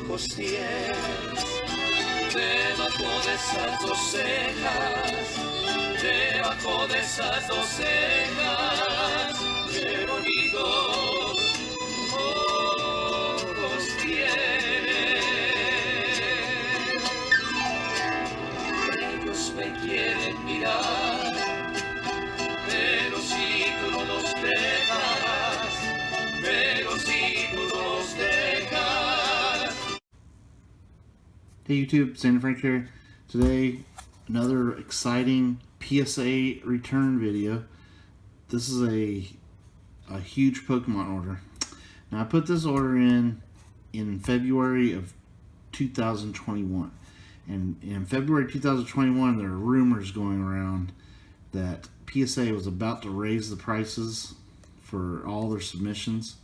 ojos tienes, debajo de esas dos cejas, debajo de esas dos cejas, qué bonitos ojos tienes. Ellos me quieren mirar, pero si tú no los dejas, pero si tú no los dejas. Hey YouTube, Sandy Frank here. Today, another exciting PSA return video. This is a huge Pokemon order. Now I put this order in February of 2021. And in February 2021, there are rumors going around that PSA was about to raise the prices for all their submissions,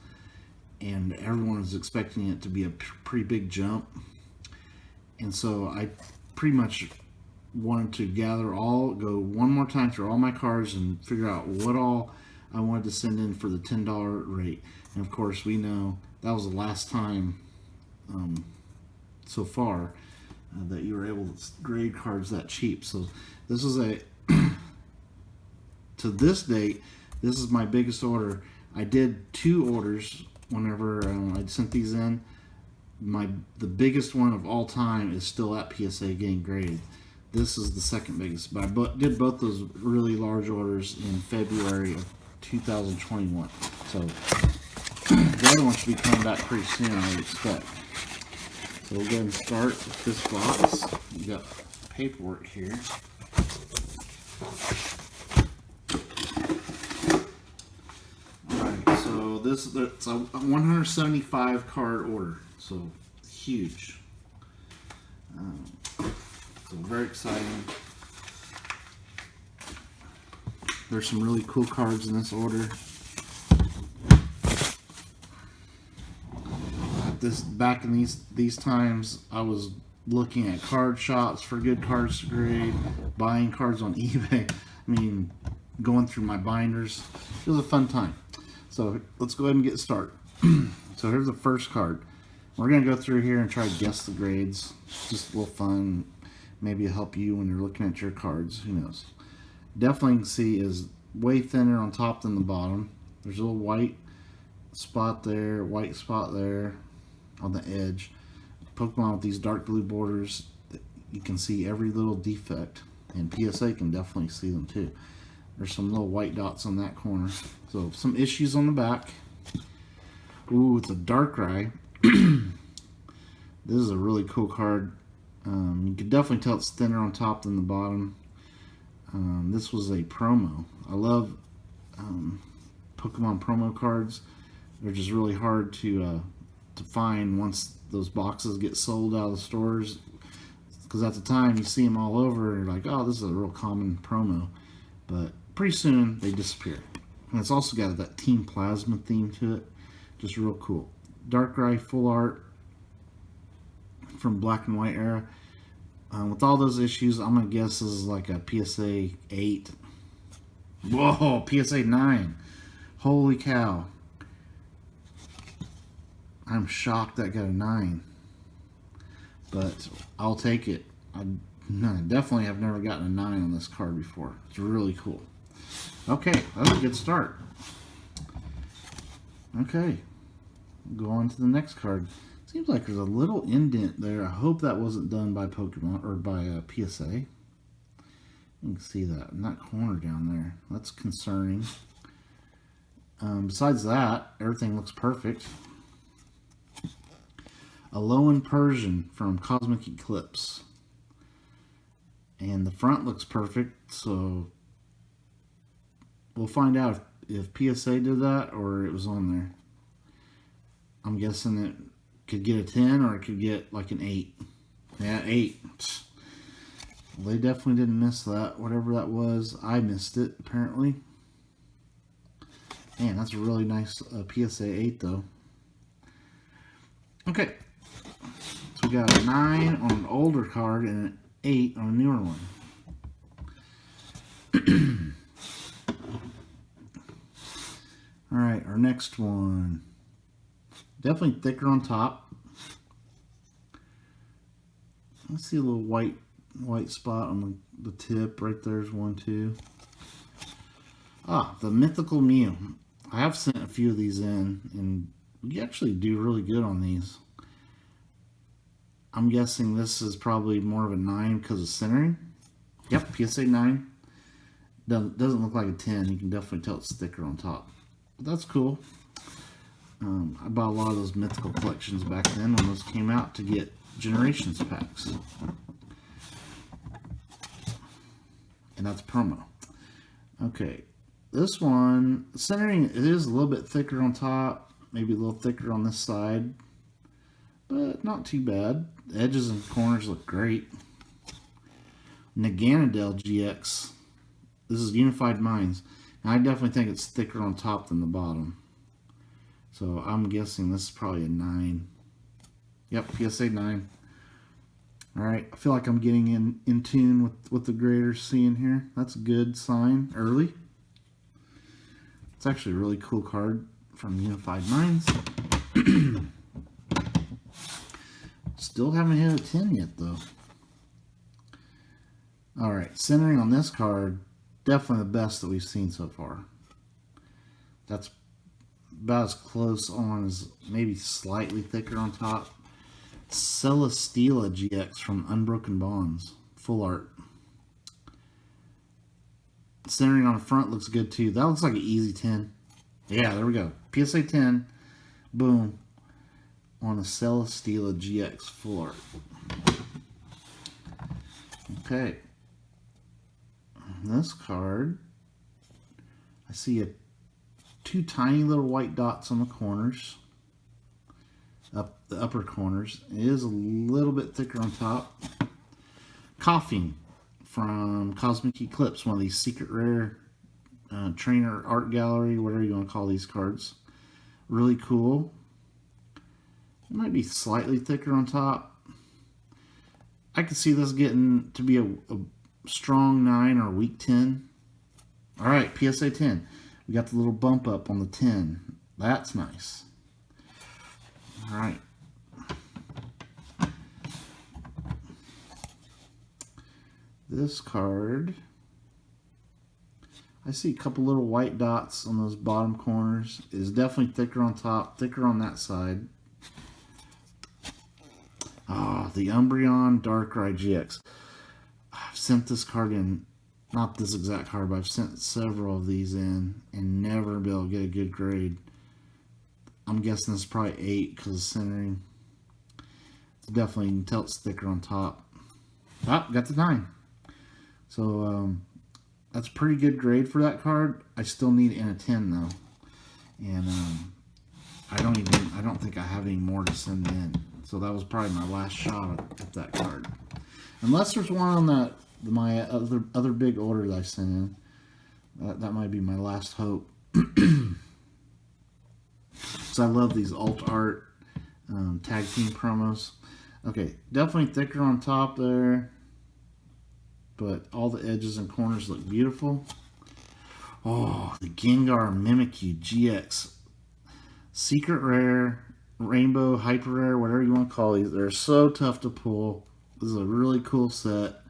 and everyone was expecting it to be a pretty big jump. And so I pretty much wanted to go one more time through all my cards and figure out what all I wanted to send in for the $10 rate. And of course, we know that was the last time so far that you were able to grade cards that cheap. So this is to this date, this is my biggest order. I did 2 orders whenever I sent these in. The biggest one of all time is still at PSA getting graded. This is the second biggest, but I did both those really large orders in February of 2021. So the other one should be coming back pretty soon, I would expect. So we'll go ahead and start with this box. We got paperwork here. Alright, so it's a 175 card order, so huge. So very exciting. There's some really cool cards in this order. Back in these times, I was looking at card shops for good cards to grade, buying cards on eBay. I mean, going through my binders. It was a fun time. So let's go ahead and get started. So here's the first card. We're gonna go through here and try to guess the grades. Just a little fun. Maybe it'll help you when you're looking at your cards. Who knows? Definitely can see is way thinner on top than the bottom. There's a little white spot there, white spot there on the edge. Pokemon with these dark blue borders, you can see every little defect, and PSA can definitely see them too. There's some little white dots on that corner. So some issues on the back. Ooh, it's a Darkrai. This is a really cool card. You can definitely tell it's thinner on top than the bottom. This was a promo. I love Pokemon promo cards. They're just really hard to find once those boxes get sold out of the stores, because at the time you see them all over and you're like, oh, this is a real common promo, but pretty soon they disappear. And it's also got that Team Plasma theme to it, just real cool. Darkrai full art from Black and White era. With all those issues, I'm gonna guess this is like a PSA 8. Whoa, PSA 9. Holy cow. I'm shocked that got a 9, but I'll take it. I definitely have never gotten a 9 on this card before. It's really cool. Okay, that's a good start. Okay, go on to the next card. Seems like there's a little indent there. I hope that wasn't done by Pokemon or by PSA. You can see that in that corner down there. That's concerning. Besides that, everything looks perfect. Alolan Persian from Cosmic Eclipse. And the front looks perfect, so we'll find out if PSA did that or it was on there. I'm guessing it could get a 10 or it could get like an 8. Yeah, 8. Well, they definitely didn't miss that. Whatever that was, I missed it, apparently. Man, that's a really nice PSA 8, though. Okay. So we got a 9 on an older card and an 8 on a newer one. Alright, our next one. Definitely thicker on top. I see a little white spot on the tip. Right there's one too. Ah, the Mythical Mew. I have sent a few of these in, and we actually do really good on these. I'm guessing this is probably more of a 9 because of centering. Yep, PSA 9. Doesn't look like a 10. You can definitely tell it's thicker on top. But that's cool. I bought a lot of those Mythical collections back then when those came out to get Generations packs. And that's promo. Okay, this one, centering, it is a little bit thicker on top, maybe a little thicker on this side, but not too bad. The edges and corners look great. Naganadel GX. This is Unified Minds. Now, I definitely think it's thicker on top than the bottom. So I'm guessing this is probably a 9. Yep, PSA 9. Alright, I feel like I'm getting in tune with what the grader's seeing here. That's a good sign early. It's actually a really cool card from Unified Minds. Still haven't hit a 10 yet though. Alright, centering on this card, definitely the best that we've seen so far. That's about as close on as maybe slightly thicker on top. Celesteela GX from Unbroken Bonds. Full art. Centering on the front looks good too. That looks like an easy 10. Yeah, there we go. PSA 10. Boom. On a Celesteela GX full art. Okay. This card, I see two tiny little white dots on the corners. Up the upper corners. It is a little bit thicker on top. Coughing from Cosmic Eclipse, one of these secret rare trainer art gallery, whatever you want to call these cards. Really cool. It might be slightly thicker on top. I could see this getting to be a strong 9 or a weak 10. Alright, PSA 10. We got the little bump up on the 10. That's nice. Alright. This card, I see a couple little white dots on those bottom corners. It is definitely thicker on top, thicker on that side. Ah, the Umbreon Darkrai GX. I've sent this card in, not this exact card, but I've sent several of these in and never been able to get a good grade. I'm guessing it's probably 8 because of centering. It's definitely, you can tell it's thicker on top. Ah, got the 9. So, that's a pretty good grade for that card. I still need it in a 10 though. And, I don't think I have any more to send in. So that was probably my last shot at that card. Unless there's one on my other big order that I sent in. That might be my last hope. So I love these alt art tag team promos. Okay, definitely thicker on top there, but all the edges and corners look beautiful. Oh, the Gengar Mimikyu GX. Secret rare, rainbow, hyper rare, whatever you want to call these. They're so tough to pull. This is a really cool set.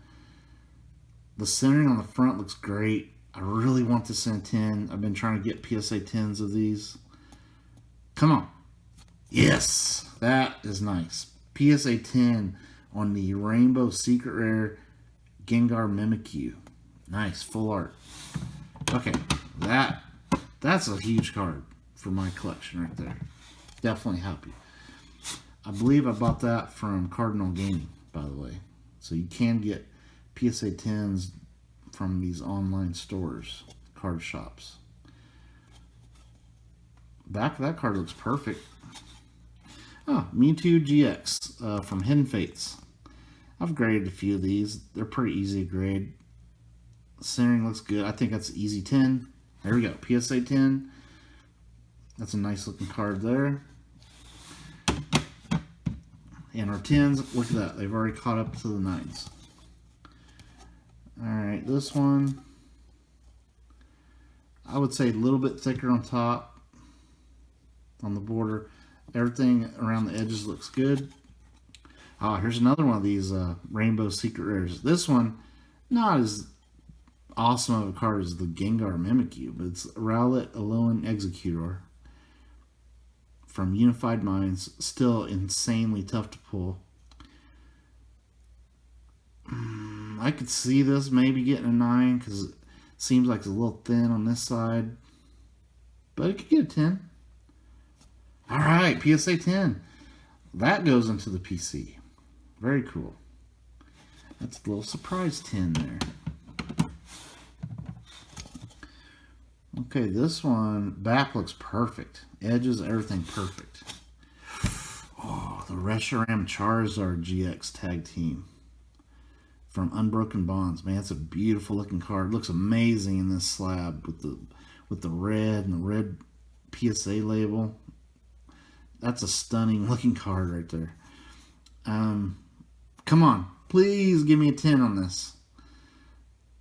The centering on the front looks great. I really want this in 10. I've been trying to get PSA 10s of these. Come on. Yes, that is nice. PSA 10 on the Rainbow Secret Rare Gengar Mimikyu. Nice, full art. Okay, that's a huge card for my collection right there. Definitely happy. I believe I bought that from Cardinal Gaming, by the way. So you can get PSA 10s from these online stores, card shops. Back of that card looks perfect. Oh, Mewtwo GX from Hidden Fates. I've graded a few of these. They're pretty easy to grade. Centering looks good. I think that's an easy 10. There we go. PSA 10. That's a nice looking card there. And our 10s, look at that. They've already caught up to the 9s. Alright, this one, I would say a little bit thicker on top. On the border, everything around the edges looks good. Ah, here's another one of these Rainbow Secret Rares. This one, not as awesome of a card as the Gengar Mimikyu, but it's Rowlet Alolan Executor from Unified Minds. Still insanely tough to pull. I could see this maybe getting a 9 because it seems like it's a little thin on this side. But it could get a 10. Alright, PSA 10. That goes into the PC. Very cool. That's a little surprise 10 there. Okay, this one, back looks perfect. Edges, everything perfect. Oh, the Reshiram Charizard GX Tag Team from Unbroken Bonds. Man, it's a beautiful looking card. It looks amazing in this slab with the red and the red PSA label. That's a stunning looking card right there. Come on, please give me a 10 on this.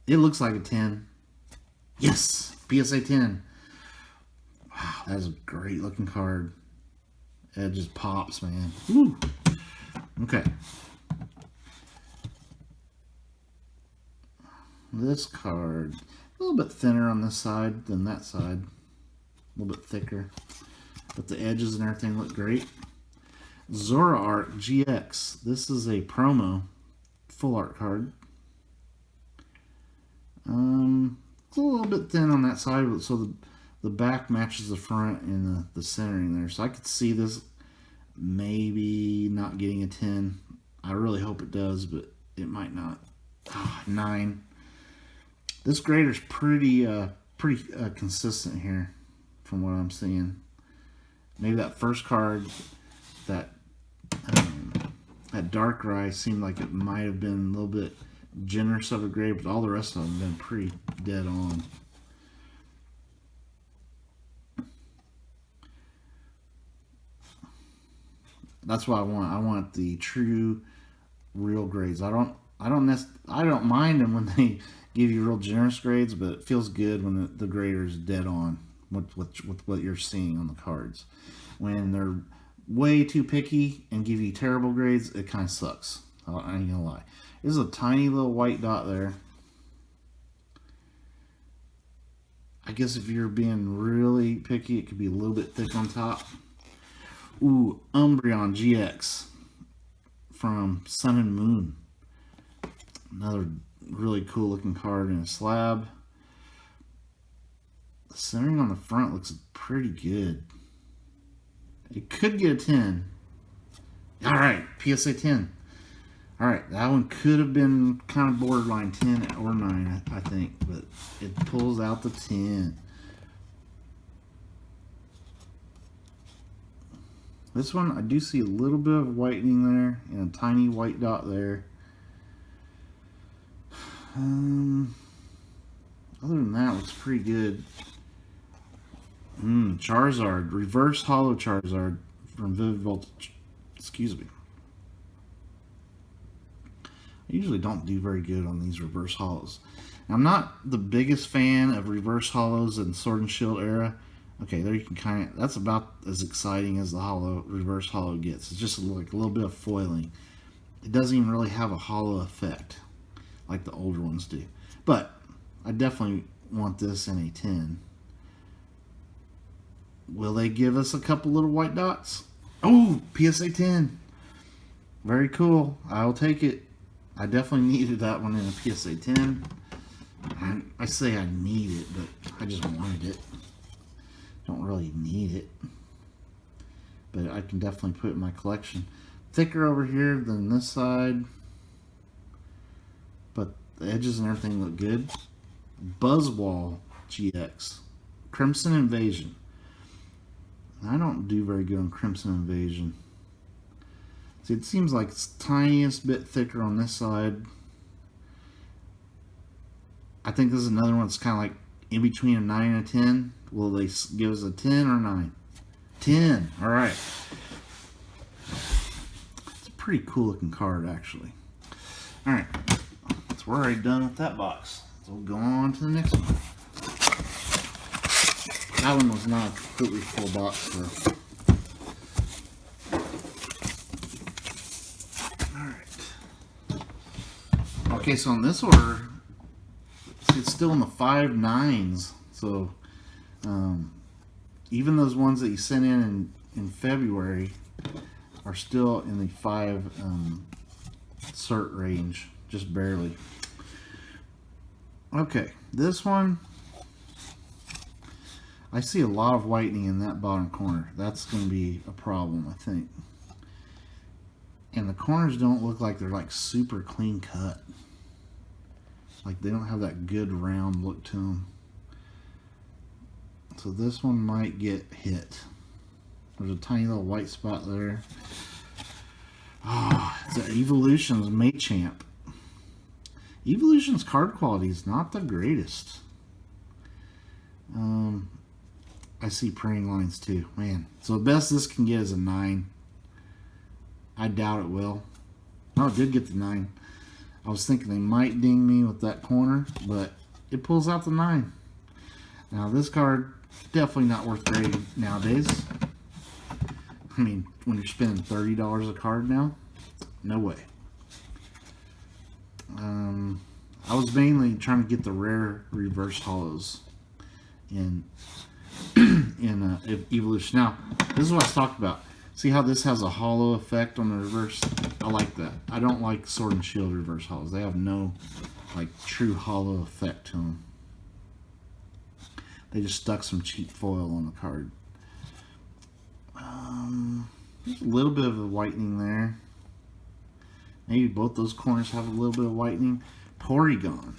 It looks like a 10. Yes, PSA 10. Wow, that is a great looking card. It just pops, man. Woo. Okay. This card, a little bit thinner on this side than that side. A little bit thicker. But the edges and everything look great. Zora Art GX. This is a promo full art card. It's a little bit thin on that side, so the back matches the front and the centering there. So I could see this maybe not getting a 10. I really hope it does, but it might not. 9. This grader's pretty consistent here from what I'm seeing. Maybe that first card, that Darkrai seemed like it might have been a little bit generous of a grade, but all the rest of them have been pretty dead on. That's what I want. I want the true, real grades. I don't mind them when they give you real generous grades, but it feels good when the grader is dead on with what you're seeing on the cards. When they're way too picky and give you terrible grades, it kind of sucks. I ain't gonna lie. There's a tiny little white dot there. I guess if you're being really picky, it could be a little bit thick on top. Ooh, Umbreon GX from Sun and Moon. Another really cool looking card in a slab. The centering on the front looks pretty good. It could get a 10. Alright, PSA 10. Alright, that one could have been kind of borderline 10 or 9, I think, but it pulls out the 10. This one, I do see a little bit of whitening there and a tiny white dot there. Other than that, it looks pretty good. Charizard, reverse hollow Charizard from Vivid Voltage. Excuse me. I usually don't do very good on these reverse hollows. I'm not the biggest fan of reverse hollows in Sword and Shield era. Okay, there you can that's about as exciting as the reverse hollow gets. It's just like a little bit of foiling. It doesn't even really have a hollow effect like the older ones do. But I definitely want this in a 10. Will they give us a couple little white dots? Oh, PSA 10. Very cool. I'll take it. I definitely needed that one in a PSA 10. I say I need it, but I just wanted it. Don't really need it. But I can definitely put it in my collection. Thicker over here than this side. But the edges and everything look good. Buzzwall GX. Crimson Invasion. I don't do very good on Crimson Invasion. See, it seems like it's tiniest bit thicker on this side. I think this is another one that's kind of like in between a 9 and a 10. Will they give us a 10 or 9? 10. Alright. It's a pretty cool looking card, actually. Alright. So we're already done with that box. So we'll go on to the next one. That one was not a completely full box, though. Okay, so in this order, it's still in the 5.9s. So even those ones that you sent in February are still in the 5 cert range, just barely. Okay, this one, I see a lot of whitening in that bottom corner. That's going to be a problem, I think. And the corners don't look like they're like super clean cut. Like they don't have that good round look to them. So this one might get hit. There's a tiny little white spot there. Oh, it's an Evolution's Machamp. Evolution's card quality is not the greatest. I see praying lines too. Man, so the best this can get is a 9. I doubt it will. Oh, it did get the 9. I was thinking they might ding me with that corner, but it pulls out the 9. Now this card, definitely not worth grading nowadays. I mean, when you're spending $30 a card now, no way. I was mainly trying to get the rare reverse hollows in Evolution. Now, this is what I was talking about. See how this has a hollow effect on the reverse? I like that. I don't like Sword and Shield reverse hollows. They have no like true hollow effect to them. They just stuck some cheap foil on the card. There's a little bit of a whitening there. Maybe both those corners have a little bit of whitening. Porygon.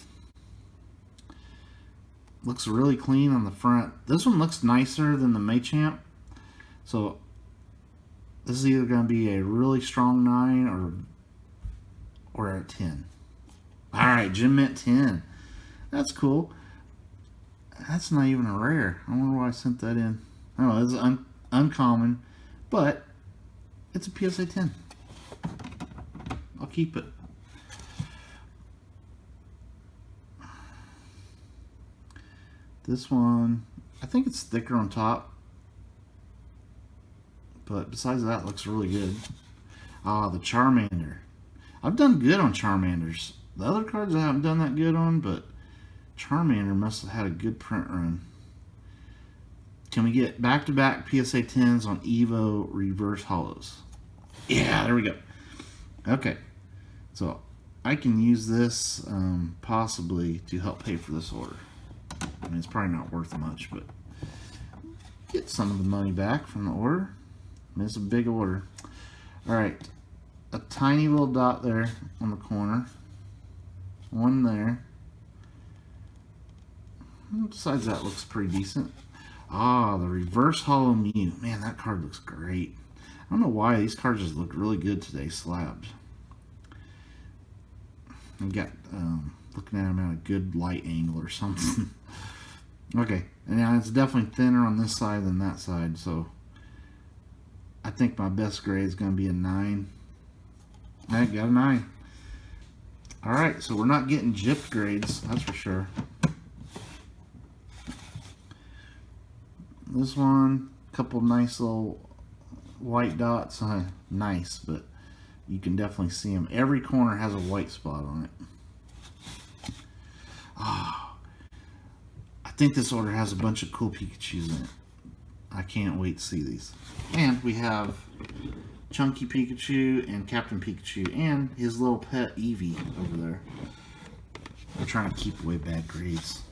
Looks really clean on the front. This one looks nicer than the Machamp. So this is either going to be a really strong 9 or a 10. Alright, Gem Mint 10. That's cool. That's not even a rare. I wonder why I sent that in. I don't know, it's uncommon, but it's a PSA 10. I'll keep it. This one, I think it's thicker on top, but besides that, it looks really good. Ah, the Charmander. I've done good on Charmanders. The other cards I haven't done that good on, but Charmander must have had a good print run. Can we get back-to-back PSA 10s on Evo reverse hollows? Yeah, there we go. Okay, so I can use this possibly to help pay for this order. I mean, it's probably not worth much, but get some of the money back from the order. I mean, it's a big order. Alright, a tiny little dot there on the corner. One there. Besides that, looks pretty decent. Ah, the reverse hollow Mew. Man, that card looks great. I don't know why these cards just look really good today, slabbed. I got looking at them at a good light angle or something. Okay, and now it's definitely thinner on this side than that side, so I think my best grade is going to be a 9. I got a 9. Alright, so we're not getting gypped grades, that's for sure. This one, a couple nice little white dots. Nice, but you can definitely see them. Every corner has a white spot on it. Oh, I think this order has a bunch of cool Pikachus in it. I can't wait to see these. And we have Chunky Pikachu and Captain Pikachu and his little pet Eevee over there. We're trying to keep away bad grades.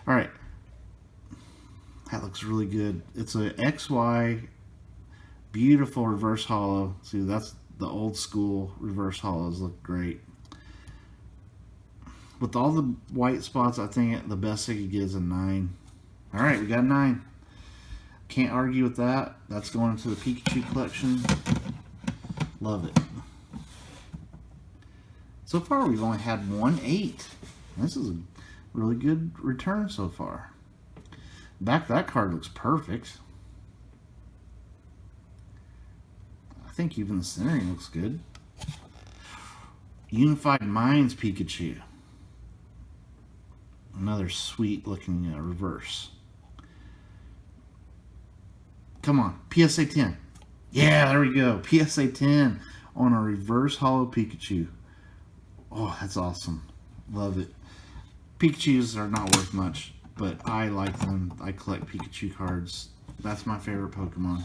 Alright. That looks really good. It's a XY beautiful reverse hollow. See, that's the old school reverse hollows look great. With all the white spots, I think the best I could get is a 9. Alright, we got a 9. Can't argue with that. That's going into the Pikachu collection. Love it. So far, we've only had 1 8. This is a really good return so far. Back of that card looks perfect. I think even the centering looks good. Unified Minds Pikachu. Another sweet looking reverse. Come on, PSA 10. Yeah, there we go. PSA 10 on a reverse hollow Pikachu. Oh, that's awesome. Love it. Pikachus are not worth much, but I like them. I collect Pikachu cards. That's my favorite Pokemon.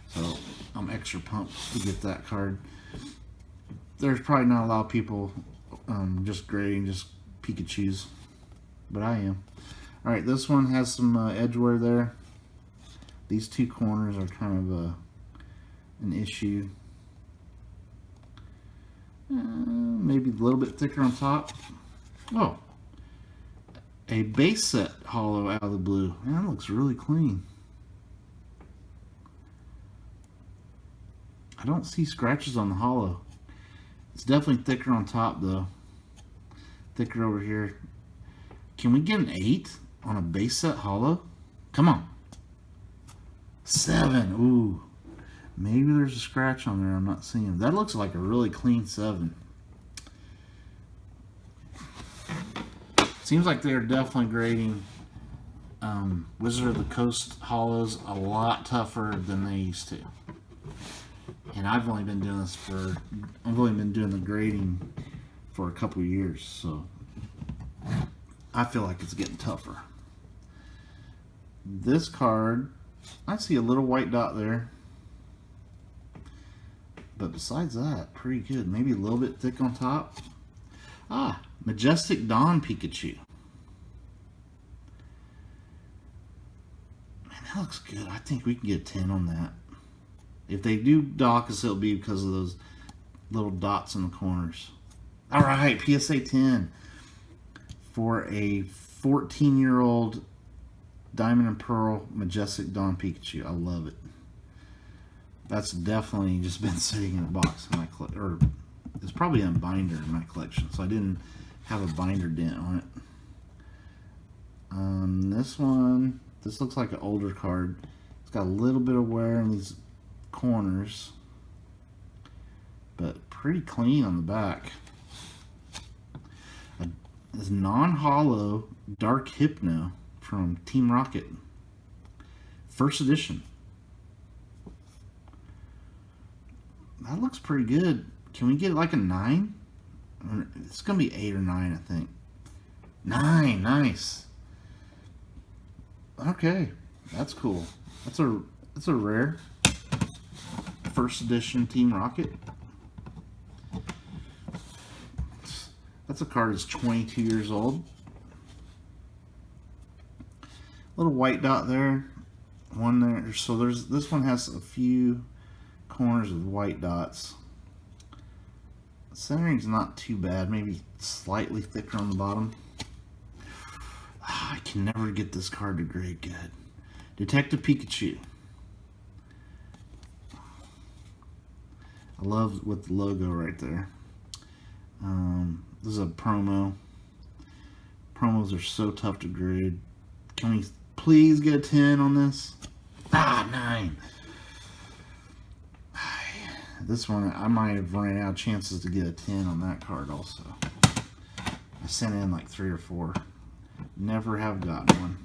So I'm extra pumped to get that card. There's probably not a lot of people just grading just Pikachus, but I am. Alright, this one has some edge wear there. These two corners are kind of an issue. Maybe a little bit thicker on top. Oh, a base set hollow out of the blue. Man, that looks really clean. I don't see scratches on the hollow. It's definitely thicker on top though. Thicker over here. Can we get an 8 on a base set hollow? Come on. 7. Ooh. Maybe there's a scratch on there I'm not seeing. That looks like a really clean 7. Seems like they're definitely grading Wizard of the Coast hollows a lot tougher than they used to. And I've only been doing the grading for a couple years, so I feel like it's getting tougher. This card, I see a little white dot there. But besides that, pretty good. Maybe a little bit thick on top. Ah, Majestic Dawn Pikachu. Man, that looks good. I think we can get a 10 on that. If they do dock us, it'll be because of those little dots in the corners. Alright, PSA 10. For a 14-year-old Diamond and Pearl Majestic Dawn Pikachu. I love it. That's definitely just been sitting in a box in my collection, or it's probably a binder in my collection, so I didn't have a binder dent on it. This one, this looks like an older card. It's got a little bit of wear in these corners, but pretty clean on the back. This non-hollow Dark Hypno from Team Rocket. First edition. That looks pretty good. Can we get like a 9? It's going to be 8 or 9, I think. 9, nice. Okay, that's cool. That's a rare. First edition Team Rocket. That's a card that's 22 years old. Little white dot there. One there. So this one has a few corners with white dots. Centering's not too bad, maybe slightly thicker on the bottom. I can never get this card to grade good. Detective Pikachu. I love with the logo right there. This is a promo. Promos are so tough to grade. Can we please get a 10 on this? Ah, 9. This one, I might have run out of chances to get a 10 on that card also. I sent in like 3 or 4. Never have gotten one.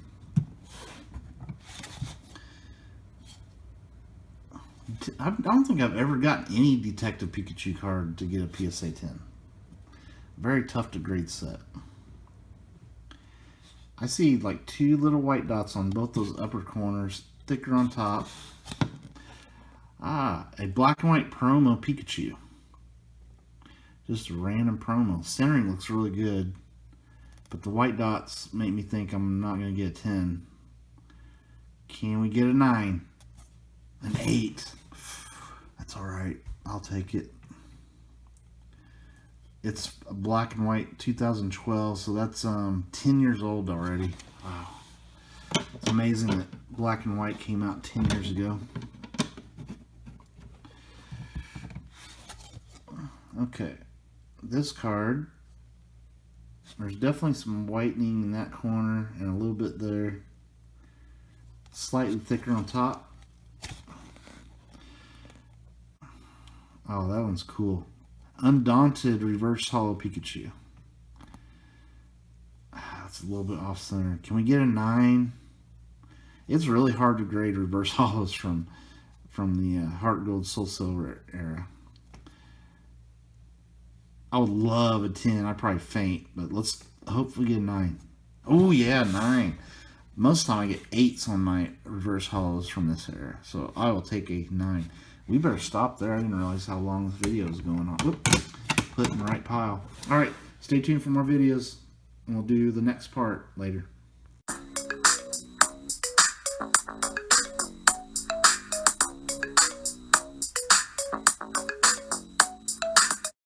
I don't think I've ever gotten any Detective Pikachu card to get a PSA 10. Very tough to grade set. I see like 2 little white dots on both those upper corners, thicker on top. Ah, a black and white promo Pikachu. Just a random promo. Centering looks really good, but the white dots make me think I'm not going to get a 10. Can we get a 9? An 8. That's alright. I'll take it. It's a black and white 2012, so that's 10 years old already. Wow. It's amazing that black and white came out 10 years ago. Okay, this card, there's definitely some whitening in that corner and a little bit there. Slightly thicker on top. Oh, that one's cool. Undaunted Reverse Hollow Pikachu. That's a little bit off center. Can we get a 9? It's really hard to grade Reverse Hollows from the Heart Gold Soul Silver era. I would love a 10. I'd probably faint, but let's hopefully get a 9. Oh yeah, 9. Most of the time I get 8s on my reverse hollows from this era, so I will take a 9. We better stop there. I didn't realize how long this video is going on. Whoop. Put it in the right pile. Alright, stay tuned for more videos, and we'll do the next part later.